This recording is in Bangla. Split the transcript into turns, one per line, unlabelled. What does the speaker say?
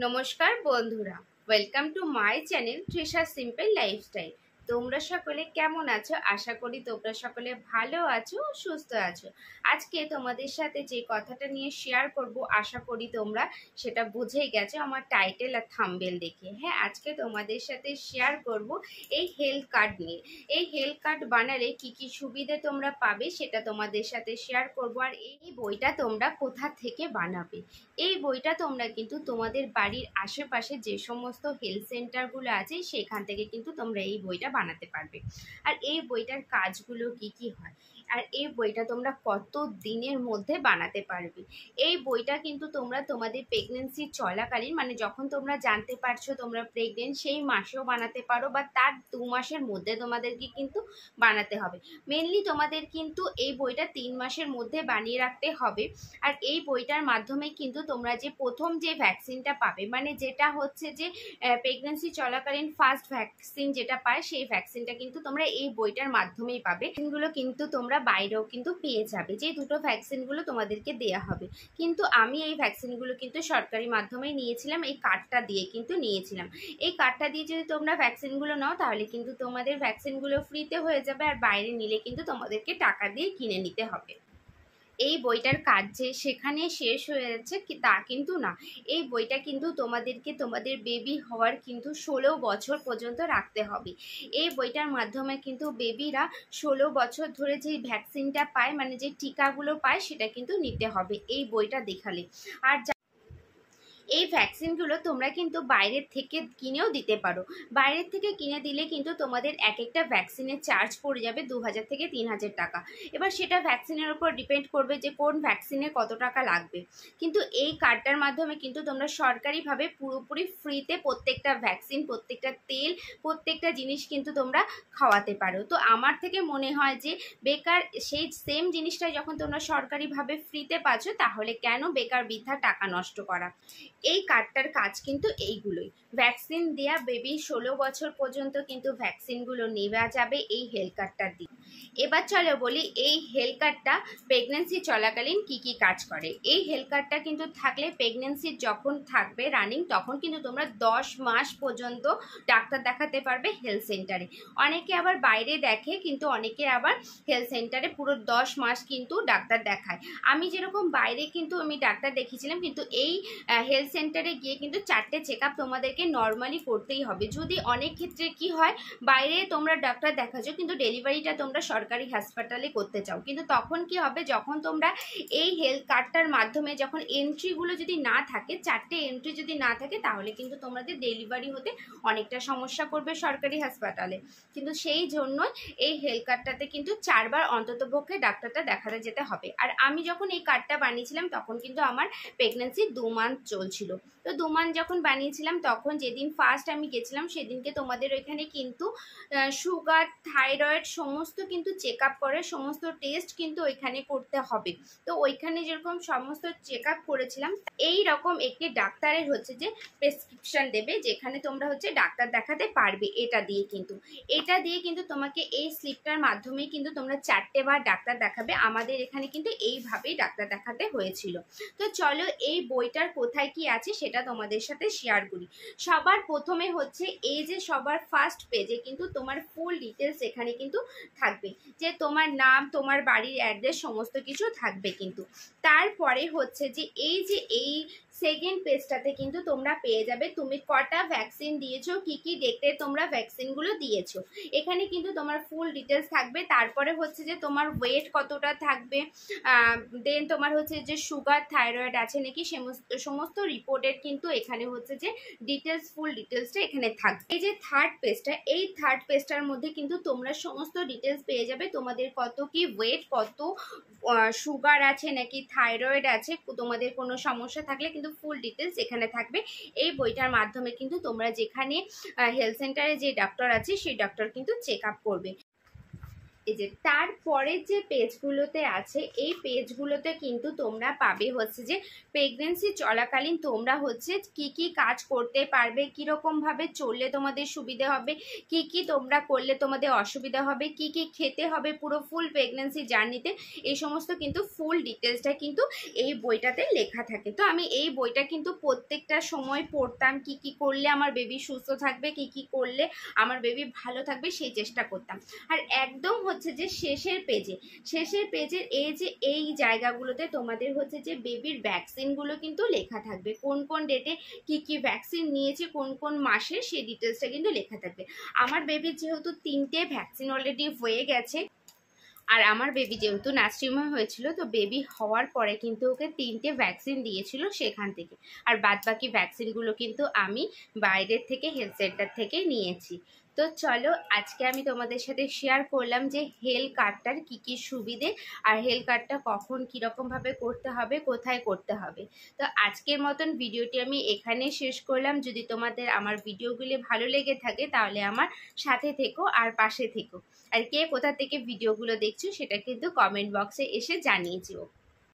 নমস্কার বন্ধুরা, welcome to my channel Trisha simple lifestyle. তোমরা সকলে কেমন আছো? আশা করি তোমরা সকলে ভালো আছো, সুস্থ আছো। আজকে তোমাদের সাথে যে কথাটা নিয়ে শেয়ার করব, আশা করি তোমরা সেটা বুঝেই গেছো আমার টাইটেল আর থাম্বনেল দেখে। হ্যাঁ, আজকে তোমাদের সাথে শেয়ার করব এই হেলথ কার্ড নিয়ে। এই হেলথ কার্ড বানালে কি কি সুবিধে তোমরা পাবে সেটা তোমাদের সাথে শেয়ার করব। আর এই বইটা তোমরা কোথা থেকে বানাবে? এই বইটা তোমরা কিন্তু তোমাদের বাড়ির আশেপাশে যে সমস্ত হেলথ সেন্টারগুলো আছে সেখান থেকে কিন্তু তোমরা এই বইটা বানাতে পারবে। আর এই বইটার কাজগুলো কি কি হয়, আর এই বইটা তোমরা কত দিনের মধ্যে বানাতে পারবে। এই বইটা কিন্তু তোমরা তোমাদের প্রেগনেন্সি চলাকালীন, মানে যখন তোমরা জানতে পারছো তোমরা প্রেগনেন্ট, সেই মাসেও বানাতে পারো, বা তার 2 মাসের মধ্যে তোমাদেরকে কিন্তু বানাতে হবে। মেনলি তোমাদের কিন্তু এই বইটা 3 মাসের মধ্যে বানিয়ে রাখতে হবে। আর এই বইটার মাধ্যমে কিন্তু তোমরা যে প্রথম যে ভ্যাকসিনটা পাবে, মানে যেটা হচ্ছে যে প্রেগনেন্সি চলাকালীন ফার্স্ট ভ্যাকসিন যেটা পায়, সেই ভ্যাকসিনটা কিন্তু তোমরা এই বইটার মাধ্যমেই পাবে। ভ্যাকসিনগুলো কিন্তু তোমরা বাইরেও কিন্তু পেয়ে যাবে, যে দুটো ভ্যাকসিনগুলো তোমাদেরকে দেওয়া হবে। কিন্তু আমি এই ভ্যাকসিনগুলো কিন্তু সরকারি মাধ্যমেই নিয়েছিলাম, এই কার্ডটা দিয়ে কিন্তু নিয়েছিলাম। এই কার্ডটা দিয়ে যদি তোমরা ভ্যাকসিনগুলো নাও তাহলে কিন্তু তোমাদের ভ্যাকসিনগুলো ফ্রিতে হয়ে যাবে, আর বাইরে নিলে কিন্তু তোমাদেরকে টাকা দিয়ে কিনে নিতে হবে। এই বইটার কাজ যে সেখানে শেষ হয়ে যাচ্ছে কি তা কিন্তু না। এই বইটা কিন্তু তোমাদেরকে তোমাদের বেবি হওয়ার কিন্তু 16 বছর পর্যন্ত রাখতে হবে। এই বইটার মাধ্যমে কিন্তু বেবিরা 16 বছর ধরে যে ভ্যাকসিনটা পায়, মানে যে টিকাগুলো পায়, সেটা কিন্তু নিতে হবে এই বইটা দেখালে। আর এই ভ্যাকসিনগুলো তোমরা কিন্তু বাইরের থেকে কিনেও দিতে পারো। বাইরের থেকে কিনে দিলে কিন্তু তোমাদের এক একটা ভ্যাকসিনের চার্জ পড়ে যাবে 2000 থেকে 3000 টাকা। এবার সেটা ভ্যাকসিনের উপর ডিপেন্ড করবে যে কোন ভ্যাকসিনে কত টাকা লাগবে। কিন্তু এই কার্ডটার মাধ্যমে কিন্তু তোমরা সরকারিভাবে পুরোপুরি ফ্রিতে প্রত্যেকটা ভ্যাকসিন, প্রত্যেকটা তেল, প্রত্যেকটা জিনিস কিন্তু তোমরা খাওয়াতে পারো। তো আমার থেকে মনে হয় যে বেকার সেই সেম জিনিসটা যখন তোমরা সরকারিভাবে ফ্রিতে পাচ্ছ, তাহলে কেন বেকার বৃথা টাকা নষ্ট করা। এই কার্ডটার কাজ কিন্তু এইগুলোই। ভ্যাকসিন দেয়া বেবি 16 বছর পর্যন্ত কিন্তু ভ্যাকসিনগুলো নেওয়া যাবে এই হেলথ কার্ডটা দিয়ে। এবার চলো বলি এই হেলথ কার্ডটা প্রেগনেন্সি চলাকালীন কি কি কাজ করে। এই হেলথ কার্ডটা কিন্তু থাকলে প্রেগনেন্সি যখন থাকবে রানিং, তখন কিন্তু তোমরা 10 মাস পর্যন্ত ডাক্তার দেখাতে পারবে হেলথ সেন্টারে। অনেকে আবার বাইরে দেখে, কিন্তু অনেকে আবার হেলথ সেন্টারে পুরো 10 মাস কিন্তু ডাক্তার দেখায়। আমি যেরকম বাইরে কিন্তু আমি ডাক্তার দেখিয়েছিলাম, কিন্তু এই হেলথ সেন্টারে গিয়ে কিন্তু 4টে চেক আপ তোমাদেরকে নর্মালি করতেই হবে। যদি অনেক ক্ষেত্রে কি হয়, বাইরে তোমরা ডাক্তার দেখাচ্ছ কিন্তু ডেলিভারিটা তোমরা সরকারি হাসপাতালে করতে চাও, কিন্তু তখন কি হবে, যখন তোমরা এই হেলথ কার্ডটার মাধ্যমে যখন এন্ট্রিগুলো যদি না থাকে, 4টে এন্ট্রি যদি না থাকে, তাহলে কিন্তু তোমাদের ডেলিভারি হতে অনেকটা সমস্যা করবে সরকারি হাসপাতালে। কিন্তু সেই জন্যই এই হেলথ কার্ডটাতে কিন্তু 4 বার অন্ততপক্ষে ডাক্তারটা দেখাতে যেতে হবে। আর আমি যখন এই কার্ডটা বানিয়েছিলাম তখন কিন্তু আমার প্রেগনেন্সি 2 মান্থ চলছিল। তো 2 মান্থ যখন বানিয়েছিলাম, তখন যেদিন ফার্স্ট আমি গেছিলাম সেদিনকে তোমাদের ওইখানে কিন্তু সুগার, থাইরয়েড সমস্ত কিন্তু চেক আপ করে, সমস্ত টেস্ট কিন্তু ওইখানে করতে হবে। তো ওইখানে যেরকম সমস্ত চেক আপ করেছিলাম, এই রকম একটি ডাক্তারের হচ্ছে যে প্রেসক্রিপশন দেবে, যেখানে তোমরা হচ্ছে ডাক্তার দেখাতে পারবে। এটা দিয়ে কিন্তু তোমাকে এই স্লিপটার মাধ্যমেই কিন্তু তোমরা 4টে বার ডাক্তার দেখাবে। আমাদের এখানে কিন্তু এইভাবেই ডাক্তার দেখাতে হয়েছিল। তো চলো এই বইটার কোথায় কি আছে সেটা তোমাদের সাথে শেয়ার করি। সবার প্রথমে হচ্ছে এই যে সবার ফার্স্ট পেজে কিন্তু তোমার ফুল ডিটেলস এখানে কিন্তু থাকবে, যে তোমার নাম, তোমার বাড়ির অ্যাড্রেস সমস্ত কিছু থাকবে কিন্তু। তারপরে হচ্ছে যে এই সেকেন্ড পেজটাতে কিন্তু তোমরা পেয়ে যাবে তুমি কটা ভ্যাকসিন দিয়েছো, কি কি ডেটে তোমরা ভ্যাকসিনগুলো দিয়েছো। এখানে কিন্তু তোমার ফুল ডিটেলস থাকবে। তারপরে হচ্ছে যে তোমার ওয়েট কতটা থাকবে, দেন তোমার হচ্ছে যে সুগার, থাইরয়েড আছে নাকি, সমস্ত রিপোর্টের কিন্তু এখানে হচ্ছে যে ডিটেলস, ফুল ডিটেলসটা এখানে থাকবে। এই যে থার্ড পেজটা, এই থার্ড পেজটার মধ্যে কিন্তু তোমরা সমস্ত ডিটেলস পেয়ে যাবে। তোমাদের কত কি ওয়েট, কত সুগার আছে নাকি, থাইরয়েড আছে, তোমাদের কোনো সমস্যা থাকলে কিন্তু ফুল ডিটেলস এখানে থাকবে। এই বইটার মাধ্যমে কিন্তু তোমরা যেখানে হেলথ সেন্টারে যে ডক্টর আছে সেই ডক্টর কিন্তু চেক আপ করবে। এই যে তারপরের যে পেজগুলোতে আছে এই পেজগুলোতে কিন্তু তোমরা পাবে হচ্ছে যে প্রেগনেন্সি চলাকালীন তোমরা হচ্ছে কি কি কাজ করতে পারবে, কীরকমভাবে চললে তোমাদের সুবিধা হবে, কি কি তোমরা করলে তোমাদের অসুবিধা হবে, কি কি খেতে হবে পুরো ফুল প্রেগনেন্সি জার্নিতে, এই সমস্ত কিন্তু ফুল ডিটেলসটা কিন্তু এই বইটাতে লেখা থাকে। তো আমি এই বইটা কিন্তু প্রত্যেকটা সময় পড়তাম, কি কি করলে আমার বেবি সুস্থ থাকবে, কি কি করলে আমার বেবি ভালো থাকবে সেই চেষ্টা করতাম। আর একদম হচ্ছে যে শেষের পেজের এই জায়গাগুলোতে তোমাদের হচ্ছে যে বেবির ভ্যাকসিনগুলো কিন্তু লেখা থাকবে, কোন কোন ডেটে কি কি ভ্যাকসিন নিয়েছে, কোন কোন মাসে, সেই ডিটেলসটা কিন্তু লেখা থাকবে। আমার বেবির যেহেতু 3টে ভ্যাকসিন অলরেডি হয়ে গেছে, আর আমার বেবি যেহেতু নার্সিংহোমে হয়েছিল, তো বেবি হওয়ার পরে কিন্তু ওকে 3টে ভ্যাকসিন দিয়েছিল সেখান থেকে, আর বাদবাকি ভ্যাকসিনগুলো কিন্তু আমি বাইরের থেকে হেলথ সেন্টার থেকে নিয়েছি। তো চলো আজকে আমি তোমাদের সাথে শেয়ার করলাম যে হেলথ কার্ডটার কী কী সুবিধে, আর হেলথ কার্ডটা কখন কীরকমভাবে করতে হবে, কোথায় করতে হবে। তো আজকের মতন ভিডিওটি আমি এখানে শেষ করলাম। যদি তোমাদের আমার ভিডিওগুলি ভালো লেগে থাকে তাহলে আমার সাথে থেকো আর পাশে থেকো। আর কে কোথা থেকে ভিডিওগুলো দেখছো সেটা কিন্তু কমেন্ট বক্সে এসে জানিয়ে যেও।